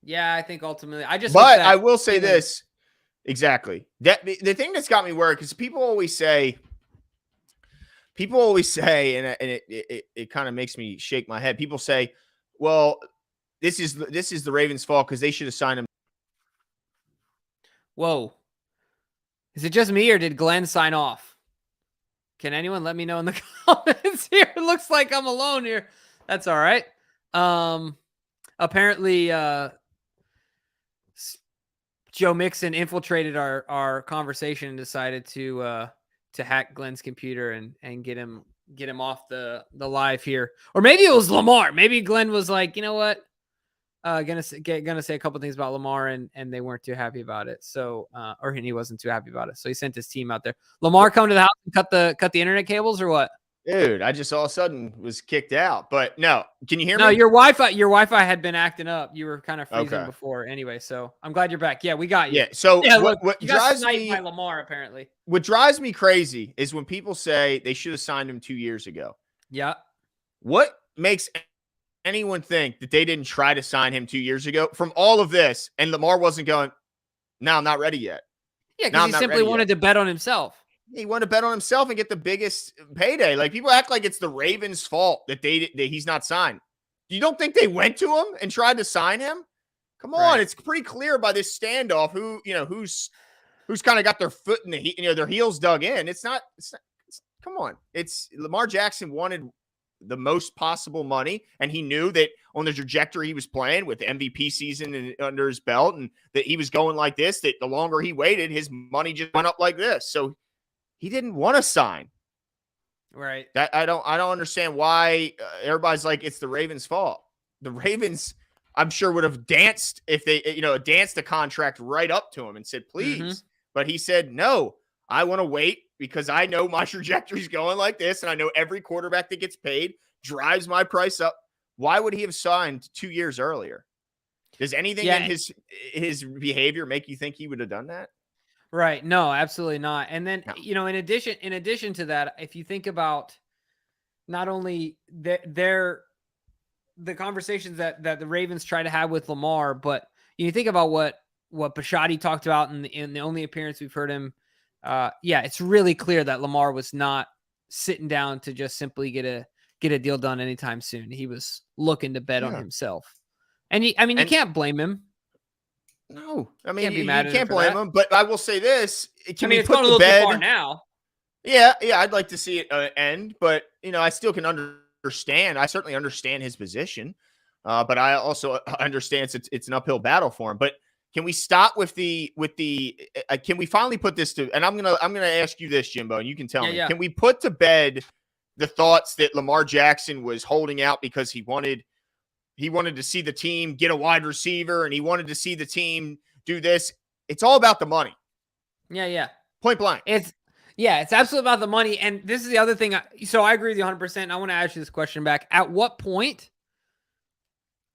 Yeah, I think ultimately, I will say this. Exactly. The thing that's got me worried, because people always say, and it kind of makes me shake my head. People say, well, this is the Ravens' fault because they should have signed him Whoa. Is it just me or did Glenn sign off? Can anyone let me know in the comments here? It looks like I'm alone here. That's all right. Apparently, Joe Mixon infiltrated our conversation and decided to hack Glenn's computer and get him off the live here. Or maybe it was Lamar. Maybe Glenn was like, you know what? Gonna say a couple things about Lamar and they weren't too happy about it. So, or he wasn't too happy about it. So he sent his team out there. Lamar come to the house and cut the internet cables or what? Dude, I just all of a sudden was kicked out. But no, can you hear me? No, your Wi-Fi had been acting up. You were kind of freezing Okay. before anyway. So I'm glad you're back. Yeah, we got you. Yeah. So Yeah, what you got drives sniped me by Lamar apparently. what drives me crazy is when people say they should have signed him 2 years ago. Yeah. What makes anyone think that they didn't try to sign him 2 years ago from all of this? And Lamar wasn't going, no, I'm not ready yet. Yeah, No, because I'm he not simply ready wanted yet. to bet on himself. He wanted to bet on himself and get the biggest payday. Like people act like it's the Ravens' fault that he's not signed. You don't think they went to him and tried to sign him? Come on, Right. it's pretty clear by this standoff who's kind of got their foot in the their heels dug in. It's not. Come on, it's Lamar Jackson wanted the most possible money, and he knew that on the trajectory he was playing with the MVP season under his belt, and that he was going like this. That the longer he waited, his money just went up like this. So he didn't want to sign. Right. That I don't understand why everybody's like it's the Ravens' fault. The Ravens, I'm sure, would have danced if they, danced the contract right up to him and said, please. But he said, no, I want to wait because I know my trajectory's going like this. And I know every quarterback that gets paid drives my price up. Why would he have signed 2 years earlier? Does anything in his behavior make you think he would have done that? Right. No, absolutely not. And then, No. in addition to that, if you think about not only the conversations that the Ravens try to have with Lamar, but you think about what Bisciotti talked about in the only appearance we've heard him. It's really clear that Lamar was not sitting down to just simply get a deal done anytime soon. He was looking to bet on himself. And you can't blame him. No, I mean, you can't blame him. But I will say this: it's going a little too far now. Yeah, I'd like to see it end, but I still can understand. I certainly understand his position, but I also understand it's an uphill battle for him. But can we stop with the? Can we finally put this to? And I'm gonna ask you this, Jimbo, and you can tell me. Yeah. Can we put to bed the thoughts that Lamar Jackson was holding out because he wanted to see the team get a wide receiver and he wanted to see the team do this? It's all about the money. Yeah. Point blank. It's absolutely about the money. And this is the other thing. So I agree with you 100%. I want to ask you this question back. At what point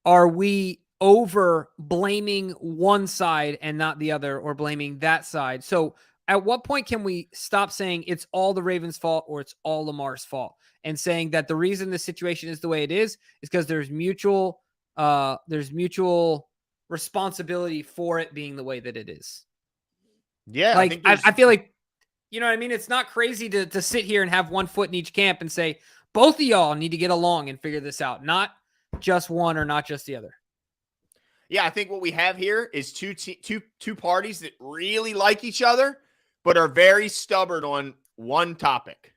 are we over blaming one side and not the other, or blaming that side? So at what point can we stop saying it's all the Ravens' fault or it's all Lamar's fault, and saying that the reason the situation is the way it is because there's mutual responsibility for it being the way that it is? Yeah. Like I feel like, you know what I mean? It's not crazy to sit here and have one foot in each camp and say, both of y'all need to get along and figure this out. Not just one or not just the other. Yeah. I think what we have here is two parties that really like each other, but are very stubborn on one topic.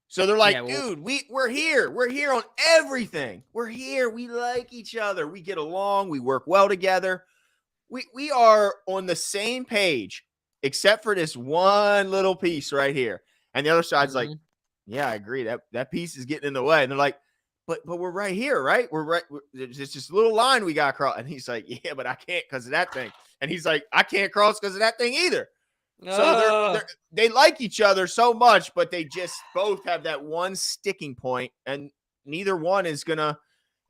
So they're like, dude, we're here. We're here on everything. We're here. We like each other. We get along. We work well together. We are on the same page, except for this one little piece right here. And the other side's like, yeah, I agree. That piece is getting in the way. And they're like, but we're right here, right? We're right. There's this little line we got to cross. And he's like, yeah, but I can't because of that thing. And he's like, I can't cross because of that thing either. So they like each other so much, but they just both have that one sticking point, and neither one is gonna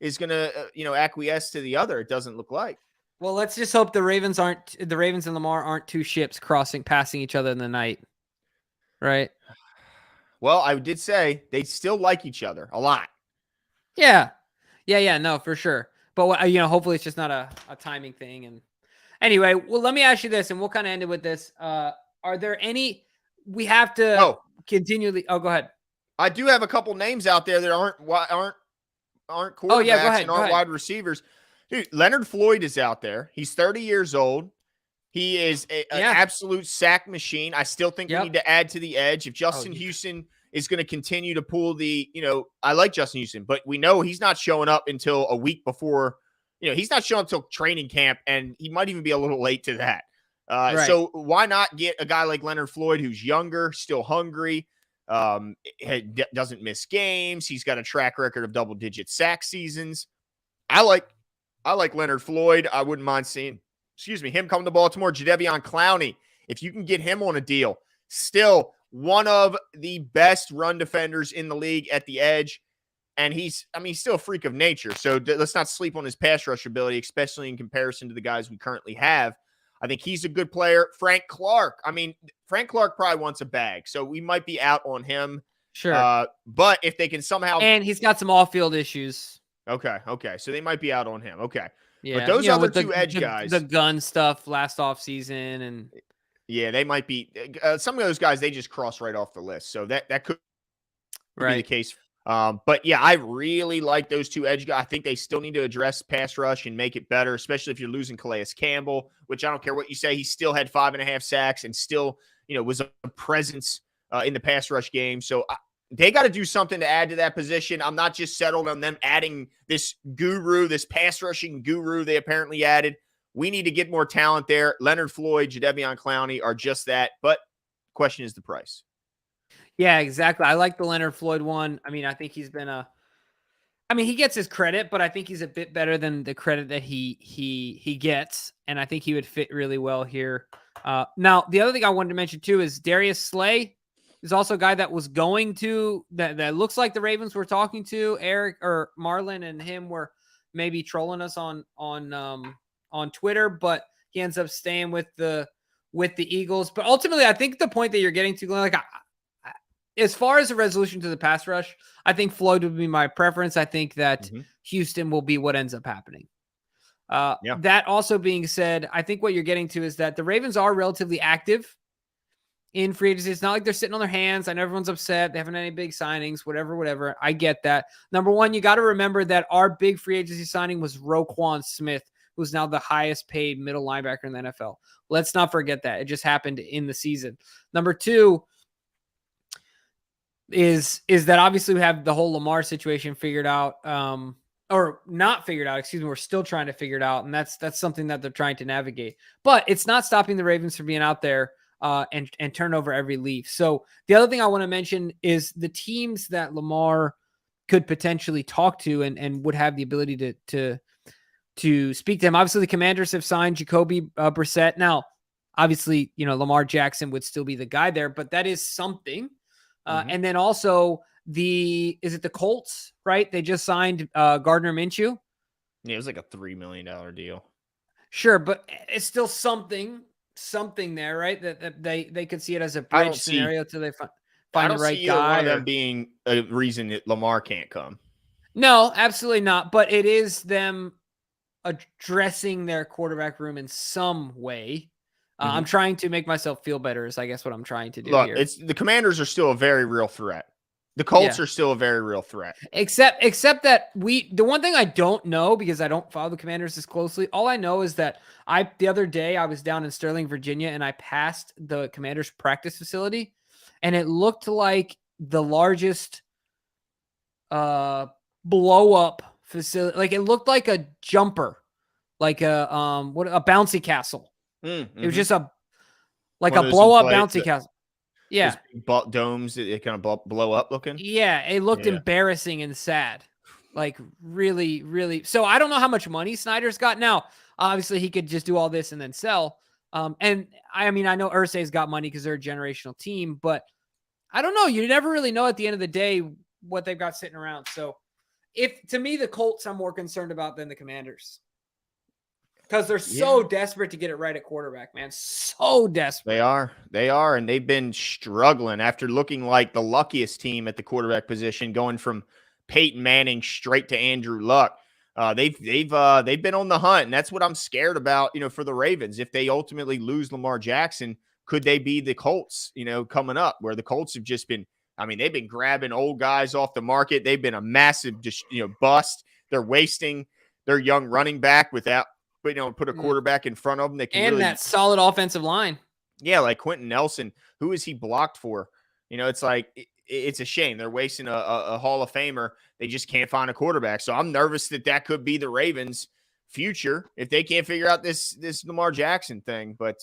acquiesce to the other. It doesn't look like. Well, let's just hope the Ravens and Lamar aren't two ships passing each other in the night, right? Well, I did say they still like each other a lot. Yeah, no, for sure. But hopefully it's just not a timing thing. And anyway, well, let me ask you this, and we'll kind of end it with this. Are there any we have to continually? Oh, go ahead. I do have a couple names out there that aren't quarterbacks and aren't wide receivers. Dude, Leonard Floyd is out there. He's 30 years old. He is an Yeah. absolute sack machine. I still think we Yep. need to add to the edge. If Justin Houston is going to continue to pull the, I like Justin Houston, but we know he's not showing up until a week before, he's not showing up until training camp, and he might even be a little late to that. Right. So why not get a guy like Leonard Floyd, who's younger, still hungry, doesn't miss games. He's got a track record of double-digit sack seasons. I like Leonard Floyd. I wouldn't mind seeing him come to Baltimore. Jadeveon Clowney, if you can get him on a deal, still one of the best run defenders in the league at the edge. And he's still a freak of nature. So let's not sleep on his pass rush ability, especially in comparison to the guys we currently have. I think he's a good player. Frank Clark probably wants a bag, so we might be out on him. Sure. But if they can somehow. And he's got some off-field issues. Okay. So they might be out on him. Okay. Yeah, but those other two edge guys, the gun stuff last off season, and they might be some of those guys. They just cross right off the list, so that could be the case. But yeah, I really like those two edge guys. I think they still need to address pass rush and make it better, especially if you're losing Calais Campbell, which I don't care what you say, he still had 5.5 sacks and still was a presence in the pass rush game. So they got to do something to add to that position. I'm not just settled on them adding this pass rushing guru they apparently added. We need to get more talent there. Leonard Floyd, Jadeveon Clowney are just that. But question is the price. Yeah, exactly. I like the Leonard Floyd one. I think he's been he gets his credit, but I think he's a bit better than the credit that he gets. And I think he would fit really well here. Now, the other thing I wanted to mention too is Darius Slay is also a guy that was going to that looks like the Ravens were talking to. Eric or Marlon and him were maybe trolling us on Twitter, but he ends up staying with the Eagles. But ultimately, I think the point that you're getting to, like, as far as a resolution to the pass rush, I think Floyd would be my preference. I think that Houston will be what ends up happening. That also being said, I think what you're getting to is that the Ravens are relatively active in free agency. It's not like they're sitting on their hands. I know everyone's upset. They haven't had any big signings, whatever. I get that. Number one, you got to remember that our big free agency signing was Roquan Smith, who's now the highest paid middle linebacker in the NFL. Let's not forget that. It just happened in the season. Number two is that obviously we have the whole Lamar situation figured out, or not figured out, excuse me. We're still trying to figure it out. And that's something that they're trying to navigate, but it's not stopping the Ravens from being out there and turn over every leaf. So the other thing I want to mention is the teams that Lamar could potentially talk to and would have the ability to speak to him. Obviously, the Commanders have signed Jacoby Brissett. Now, obviously, Lamar Jackson would still be the guy there, but that is something. And then also is it the Colts, right? They just signed Gardner Minshew. Yeah, it was like a $3 million deal. Sure, but it's still something there, right? That they could see it as a bridge scenario till they find the right guy. One of them being a reason that Lamar can't come. No, absolutely not. But it is them addressing their quarterback room in some way. I'm trying to make myself feel better is I guess what I'm trying to do here. It's the Commanders are still a very real threat. The Colts are still a very real threat. Except that the one thing I don't know, because I don't follow the Commanders as closely, all I know is that the other day I was down in Sterling, Virginia, and I passed the Commanders practice facility, and it looked like the largest blow up facility. Like it looked like a jumper, like a bouncy castle. It was just a blow up bouncy castle. Yeah. Domes that kind of blow up looking. Yeah. It looked embarrassing and sad. Like really, really. So I don't know how much money Snyder's got now. Obviously he could just do all this and then sell. And I know Irsay's got money because they're a generational team, but I don't know. You never really know at the end of the day what they've got sitting around. So to me, the Colts I'm more concerned about than the Commanders. Because they're so desperate to get it right at quarterback, man. So desperate. They are. And they've been struggling after looking like the luckiest team at the quarterback position, going from Peyton Manning straight to Andrew Luck. They've been on the hunt, and that's what I'm scared about, for the Ravens. If they ultimately lose Lamar Jackson, could they be the Colts, coming up, where the Colts have just been, they've been grabbing old guys off the market. They've been a massive, bust. They're wasting their young running back without put a quarterback in front of them that can and really that solid offensive line. Yeah, like Quentin Nelson. Who is he blocked for? It's like it's a shame they're wasting a Hall of Famer. They just can't find a quarterback. So I'm nervous that could be the Ravens' future if they can't figure out this Lamar Jackson thing. But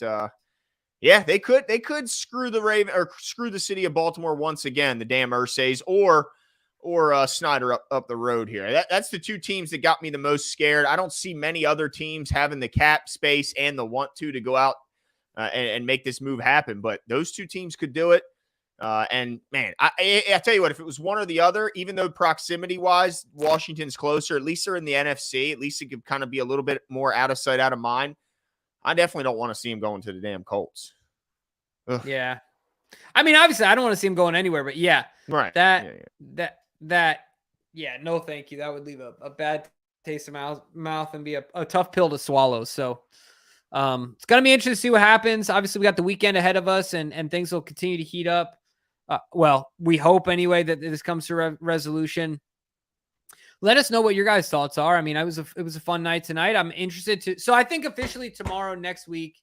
yeah, they could screw the Raven or screw the city of Baltimore once again. The damn Ursays or Snyder up the road here. That's the two teams that got me the most scared. I don't see many other teams having the cap space and the want to go out and make this move happen. But those two teams could do it. And man, I tell you what, if it was one or the other, even though proximity wise, Washington's closer, at least they're in the NFC, at least it could kind of be a little bit more out of sight, out of mind. I definitely don't want to see him going to the damn Colts. Ugh. Yeah. I mean, obviously I don't want to see him going anywhere, but yeah, right. No, thank you. That would leave a bad taste in mouth and be a tough pill to swallow. So, it's going to be interesting to see what happens. Obviously we got the weekend ahead of us and things will continue to heat up. Well, we hope anyway that this comes to resolution. Let us know what your guys' thoughts are. I mean, it was a fun night tonight. I'm interested to. So I think officially tomorrow, next week,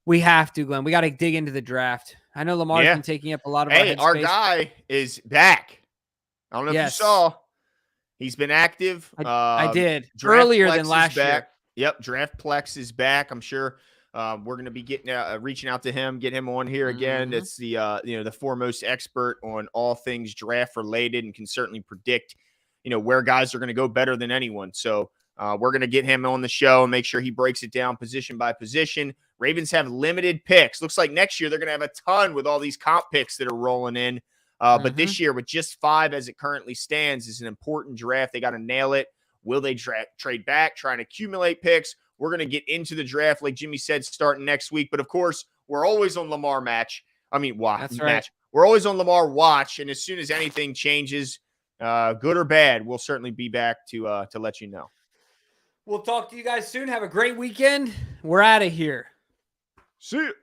we have to, Glenn. We got to dig into the draft. I know Lamar's been taking up a lot of our headspace. Our guy is back. I don't know if you saw. He's been active. I did earlier than last year. Yep, DraftPlex is back. I'm sure we're going to be getting reaching out to him, get him on here again. It's the the foremost expert on all things draft related and can certainly predict where guys are going to go better than anyone. So we're going to get him on the show and make sure he breaks it down position by position. Ravens have limited picks. Looks like next year they're going to have a ton with all these comp picks that are rolling in. But this year with just 5 as it currently stands is an important draft. They got to nail it. Will they trade back, try and accumulate picks? We're going to get into the draft, like Jimmy said, starting next week. But, of course, we're always on Lamar watch. That's right. We're always on Lamar watch, and as soon as anything changes, good or bad, we'll certainly be back to let you know. We'll talk to you guys soon. Have a great weekend. We're out of here. See you.